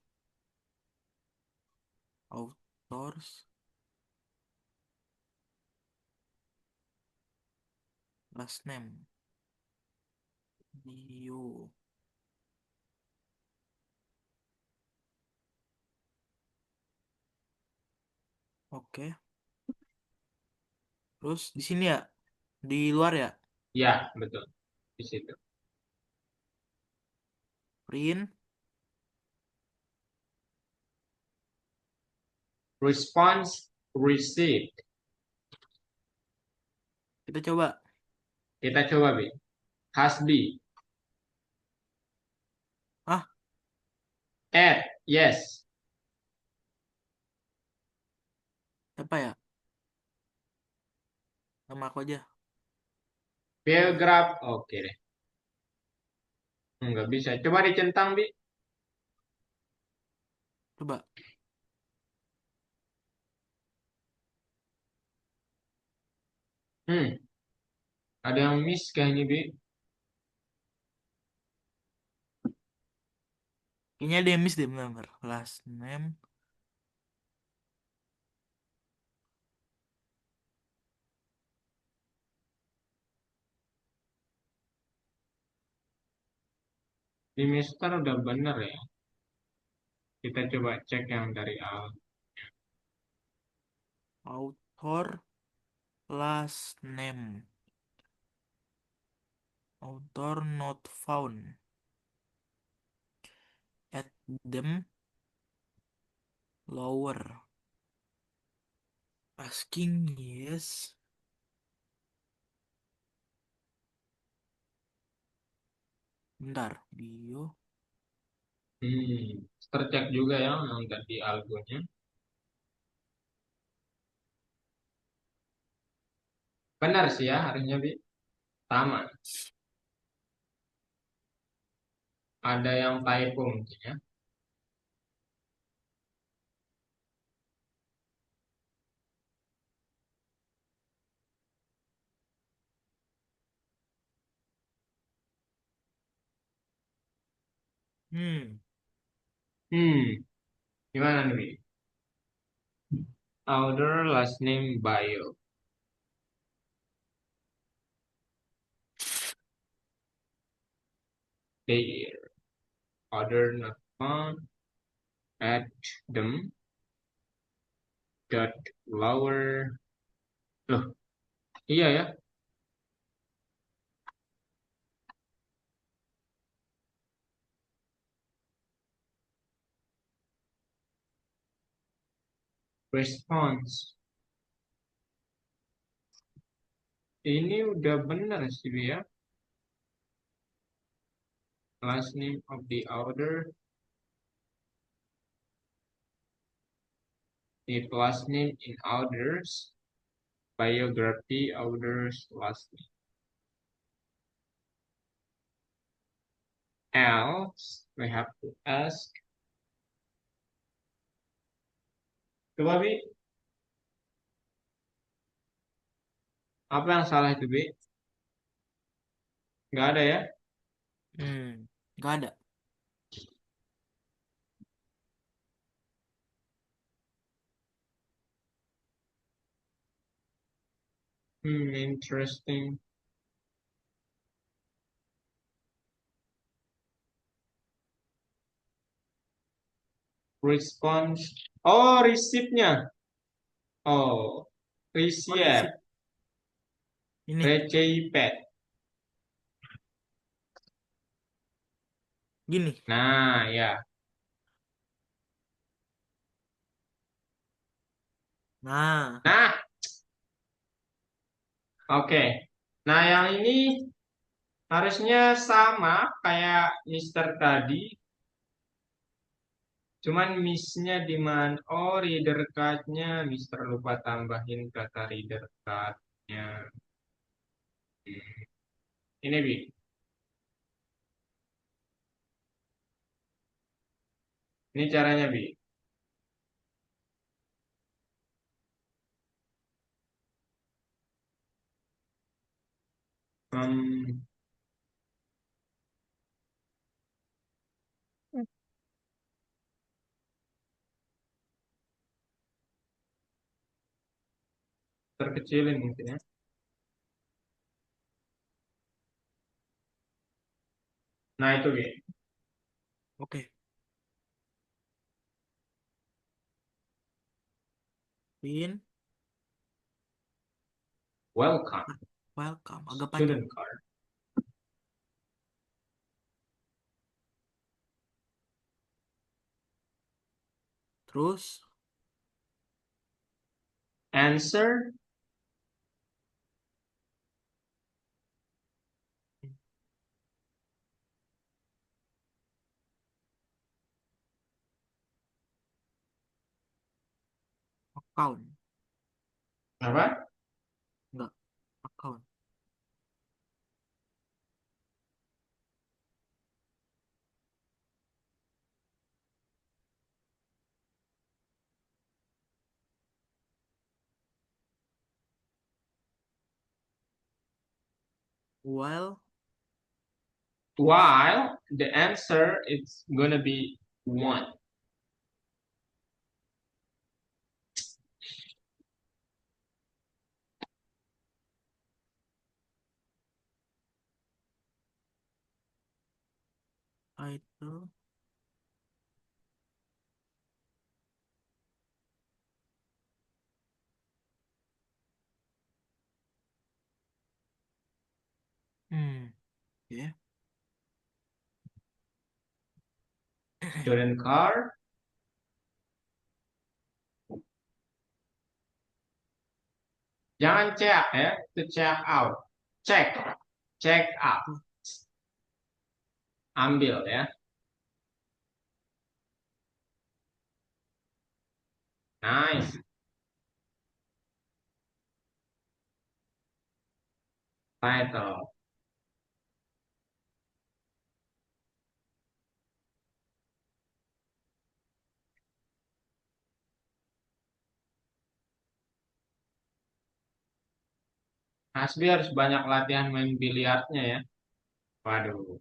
Outdoors. Last name. Dio. Oke. Terus di sini ya? Di luar ya? Ya, betul. Di situ. Print. Response received. Kita coba. Kita coba, Bi. Hasbi. Ah, Add. Yes. apa ya? Nama aku aja. Paragraph. Oke deh. Nggak bisa. Coba dicentang, Bi. Coba. Hmm. Ada yang miss kayak ini, Bi. Kayaknya ada yang miss deh, bener. Last name. Di Mister udah bener ya. Kita coba cek yang dari awal. Author. Last name. Author not found. At them. Lower. Asking yes. Bentar. Bio. Tercek juga ya yang tadi algonya. Benar sih ya harusnya, Bi. Sama. ada yang typo mungkin ya. Hmm. Hmm, gimana nih? Bi? Order last name bio. They order not found at them dot lower. Loh, iya ya. Response. Ini udah benar sih Bi, ya. Last name of the order. The last name in orders. Biography orders last name. Else, we have to ask. Coba Bi, apa yang salah itu Bi? Nggak ada ya? Nggak ada. Interesting. Response. Oh, receipt-nya. Oh, Oh, receipt. receipt. Ini. Receipt. Gini. Nah, ya. Nah. Nah, oke. Nah, yang ini harusnya sama kayak Mister tadi. Cuman miss-nya di mana? Oh, reader card-nya. Mister lupa tambahin kata reader card-nya. Hmm. Ini, Bi. Ini caranya, Bi. Hmm, terkecilin mungkin ya. Nah, itu, Bi. Oke. Pin. Welcome. Welcome. Agak panjang. Student card. Terus. Answer. Account. Apa? Enggak. Account. While. While the answer is gonna be one. Title. Ya. Student card. Jangan check ya, itu check out. Check. Check out. Ambil ya. Nice. Title. Hasbi harus banyak latihan main biliarnya ya. Waduh.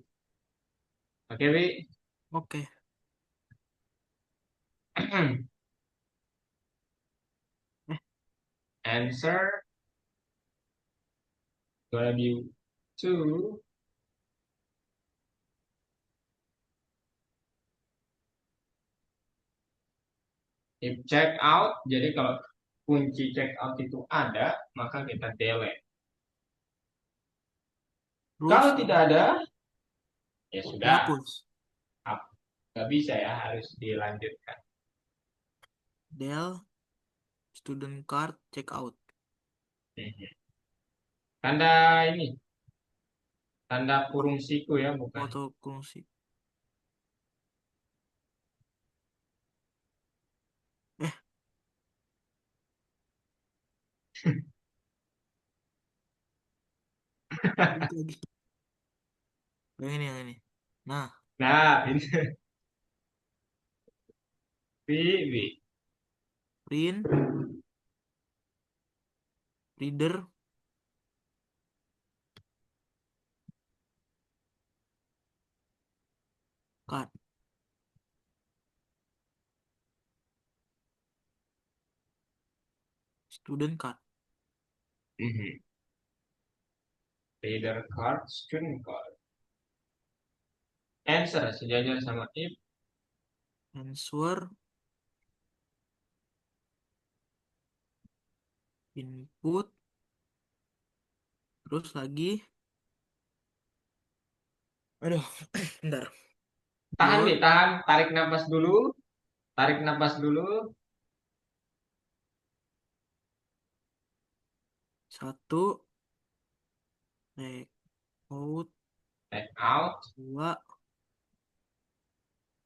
Oke, Bi. Oke. Eh, Answer gonna be two. If check out, jadi kalau kunci check out itu ada, maka kita delete. terus Kalau tidak ada, ya sudah. dihapus. Nggak bisa ya, harus dilanjutkan. Del student card check out. Mhm. Tanda ini, tanda kurung siku ya, bukan. Foto kursi. Eh, balik lagi. Yang ini. Nah, Nah, ini Bi. print, reader, card, student card. Mhm. Reader card, student card. Answer sejajar sama if. Answer, input, terus lagi. Aduh, bentar. Tahan Your nih, tahan. Tarik nafas dulu. Tarik nafas dulu. satu, take out, Take out. dua,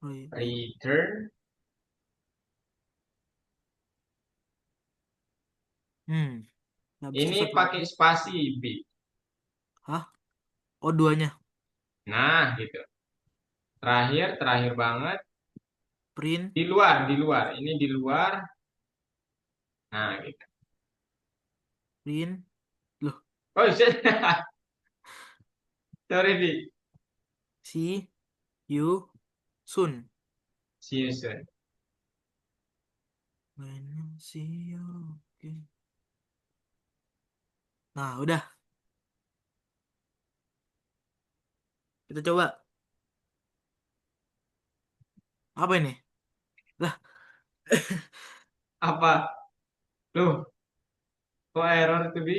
oh iya, Return. nggak bisa Ini satu pakai objek. spasi B. Hah? Oh, duanya. Nah, gitu. Terakhir banget. Print, Di luar. Ini di luar. Nah, gitu. print, loh, Oh, shit. Sorry, B. see you soon. See you soon. When I see you. Oke. Nah, udah. Kita coba. Apa ini? Lah, Apa? Loh, kok error tuh, Bi?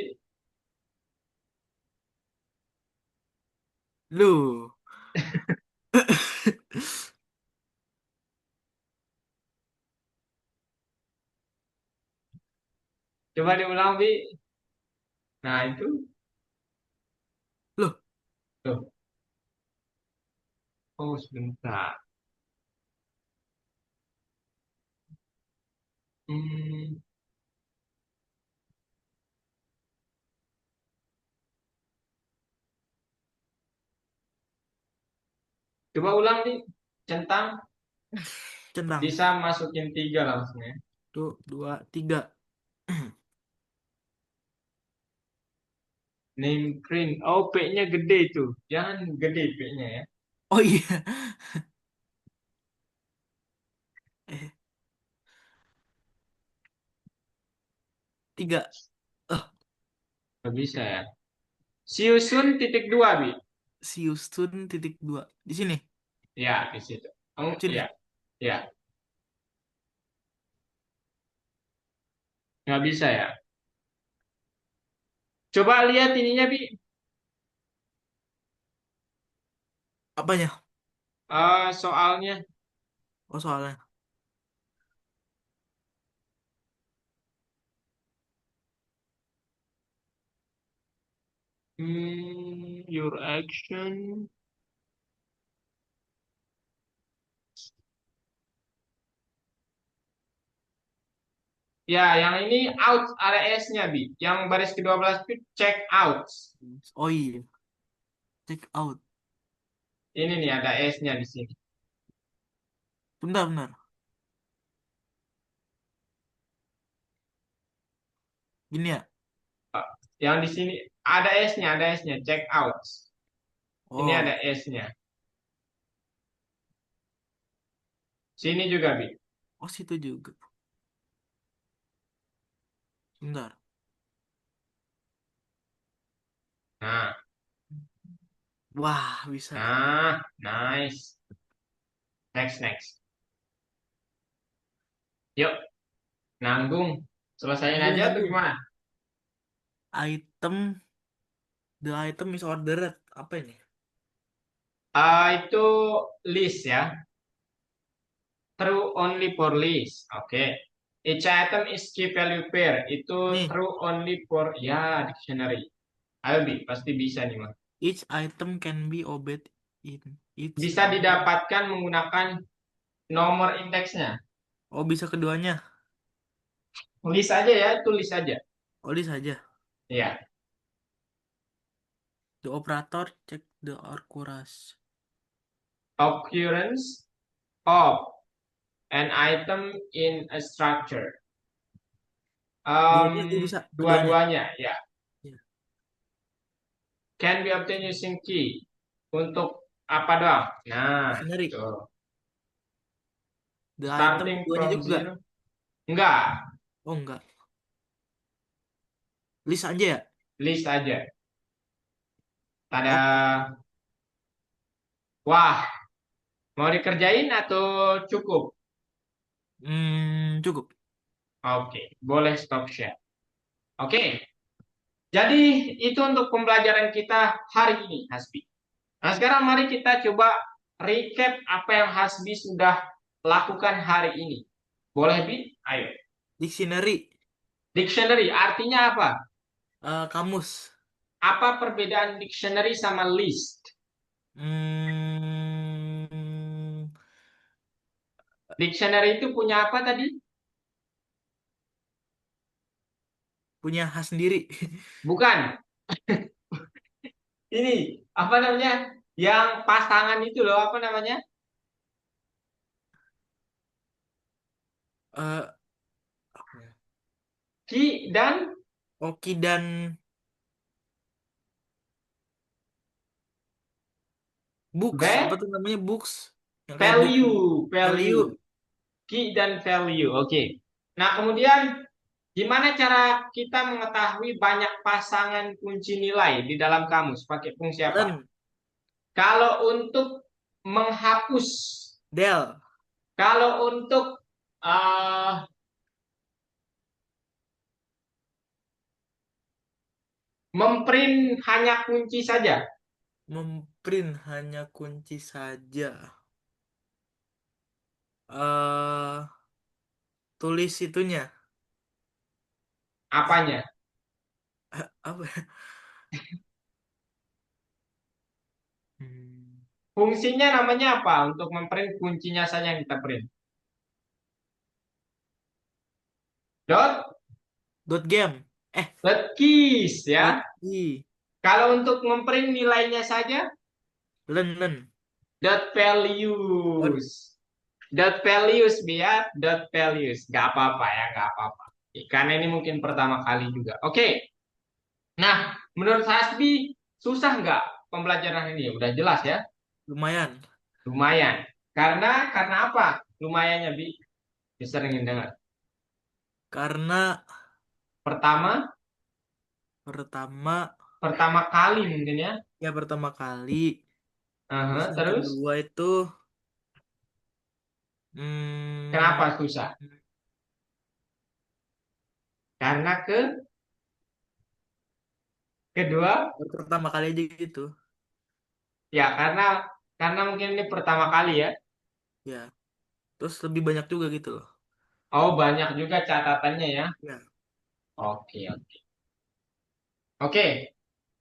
lu. Coba diulang, Bi. Nah, itu. Loh, Loh. Oh, sebentar. Hmm, coba ulang, Bi. Centang. centang. Bisa masukin tiga langsung ya. Tuh, dua, tiga. Name print. Oh, P-nya gede tuh. Jangan gede P-nya ya. Oh iya. Eh, tiga. Oh, Nggak bisa ya. See you soon titik dua, Bi. see you soon titik dua. Di sini. Ya, di situ. Oh, Sini. ya. Ya. Nggak bisa ya. Coba lihat ininya, Bi. Apanya? Soalnya. Oh, soalnya. Your action. Ya, yang ini out area S-nya, Bi. Yang baris ke-12 itu check out. Oh iya. Check out. Ini nih ada S-nya di sini. Bentar, bentar. Gini ya. Ah, yang di sini Ada S-nya, ada S-nya. Check out. Ini Oh, ada S-nya. Sini juga, Bi. oh situ juga. Bentar. Nah, Wah, bisa. nice. Next, next. Yuk, nanggung. Selesaiin Nanggung, aja atau nanggung. gimana? Item, the item is ordered. Apa ini? Itu list ya. True only for list. Oke. Each item is key value pair. Itu Nih, true only for ya dictionary. Ayo Bi, pasti bisa nih Mas. each item can be obeyed in each Bisa didapatkan menggunakan nomor indeksnya. Oh, bisa keduanya. List aja ya, tulis aja. Oh, ini saja. Ya. The operator check the accuracy. Occurrence of an item in a structure. Dua-duanya dia bisa, keduanya. Dua-duanya ya. Ya. Can be obtained using key. Untuk apa dong? Nah, Dictionary. tuh. The item Starting keduanya from juga. zero. Enggak, Oh, enggak. List aja ya? list aja. Oke. Tada. Wah, mau dikerjain atau cukup? Cukup. Oke, boleh stop share. Oke, jadi itu untuk pembelajaran kita hari ini, Hasbi. Nah, sekarang mari kita coba recap apa yang Hasbi sudah lakukan hari ini. Boleh, Bi? Ayo. Dictionary. Dictionary, artinya apa? Kamus. Apa perbedaan dictionary sama list? Hmm, Dictionary itu punya apa tadi? punya khas sendiri. Bukan. Ini, apa namanya? Yang pasangan itu loh, apa namanya? Eh, apa ya? Ki dan Oki dan Books. Apa Be tuh namanya Books? Yang kayak buku. value, Value. value. Key dan value. Oke. Nah, kemudian gimana cara kita mengetahui banyak pasangan kunci nilai di dalam kamus? Pakai fungsi apa? Len. Kalau untuk menghapus, Del. kalau untuk eh, memprint hanya kunci saja, Memprint hanya kunci saja. eh Tulis itunya. apanya? Apa ya? Hmm, Fungsinya namanya apa? Untuk memprint kuncinya saja yang kita print. Dot, Dot game. dot keys Dot ya. i. Kalau untuk memprint nilainya saja, Len. dot Oh, values. Dot values biar dot values. Gak apa-apa ya, gak apa-apa. Karena ini mungkin pertama kali juga. Oke. Nah, menurut Hasbi susah nggak pembelajaran ini? Udah jelas ya? lumayan. Lumayan. Karena apa? Lumayannya Bi. Bisa ingin dengar. Karena Pertama, pertama, pertama kali mungkin ya. ya pertama kali. Terus Aha, yang terus kedua itu, hmm, kenapa susah? Karena kedua pertama kali aja gitu. ya karena mungkin ini pertama kali ya. Ya, terus lebih banyak juga gitu loh. Oh, banyak juga catatannya ya. Ya, Oke, oke. Oke,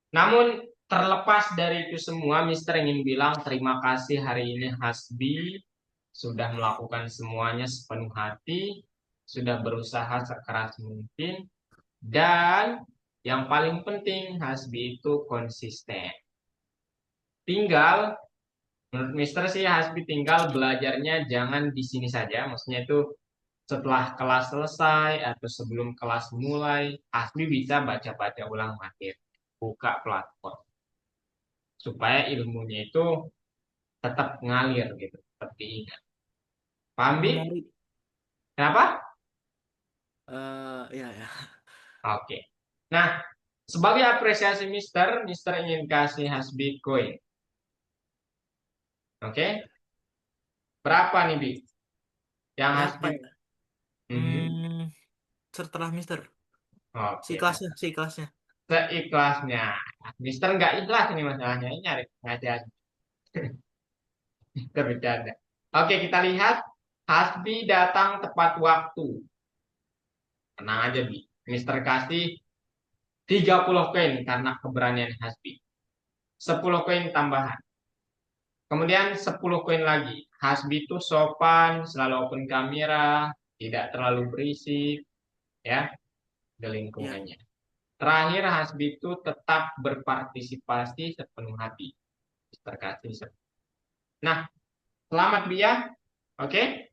namun terlepas dari itu semua, Mister ingin bilang terima kasih hari ini Hasbi sudah melakukan semuanya sepenuh hati, sudah berusaha sekeras mungkin, dan yang paling penting Hasbi itu konsisten. Tinggal, menurut Mister sih Hasbi tinggal belajarnya jangan di sini saja, maksudnya itu setelah kelas selesai atau sebelum kelas mulai, Hasbi bisa baca-baca ulang materi. buka platform supaya ilmunya itu tetap ngalir gitu, tetap diingat. Paham, Bi? Menarik. Kenapa? Ya ya. Oke. Nah, sebagai apresiasi Mister ingin kasih Hasbi koin. Oke? Berapa nih, Bi? Yang Berapa Hasbi? ya? Mhm. Hmm, setelah Mister. Si Oke. kelasnya, si kelasnya. Seikhlasnya. Mister nggak ikhlas ini masalahnya. Ini nyari ngajar. Mister bercanda. Oke, kita lihat. Hasbi datang tepat waktu. Tenang aja, Bi. Mister kasih 30 koin karena keberanian Hasbi. 10 koin tambahan. Kemudian 10 koin lagi. Hasbi itu sopan, selalu open kamera, tidak terlalu berisik, ya, di Ya. lingkungannya. Terakhir, Hasbi itu tetap berpartisipasi sepenuh hati. Mister kasih. Nah, selamat Bia. Oke.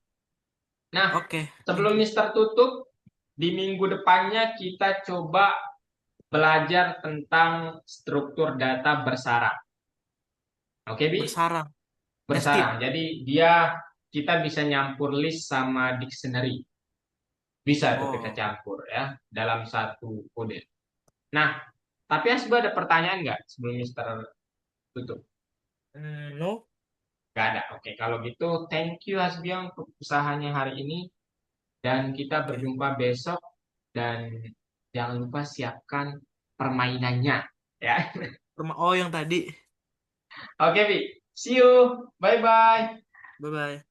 Nah, Oke, thank sebelum you. Mister tutup, di minggu depannya kita coba belajar tentang struktur data bersarang. Oke, Bi? Bersarang. Bersarang. Nested. Jadi kita bisa nyampur list sama dictionary. Bisa tuh kita Oh, campur ya dalam satu kode. Nah, tapi Hasbi ada pertanyaan nggak sebelum Mister tutup? no. Nggak ada. Oke, kalau gitu thank you Hasbi untuk usahanya hari ini dan kita Oke. berjumpa besok dan jangan lupa siapkan permainannya ya. Oh, yang tadi. Oke, Bi. See you. Bye bye. Bye bye.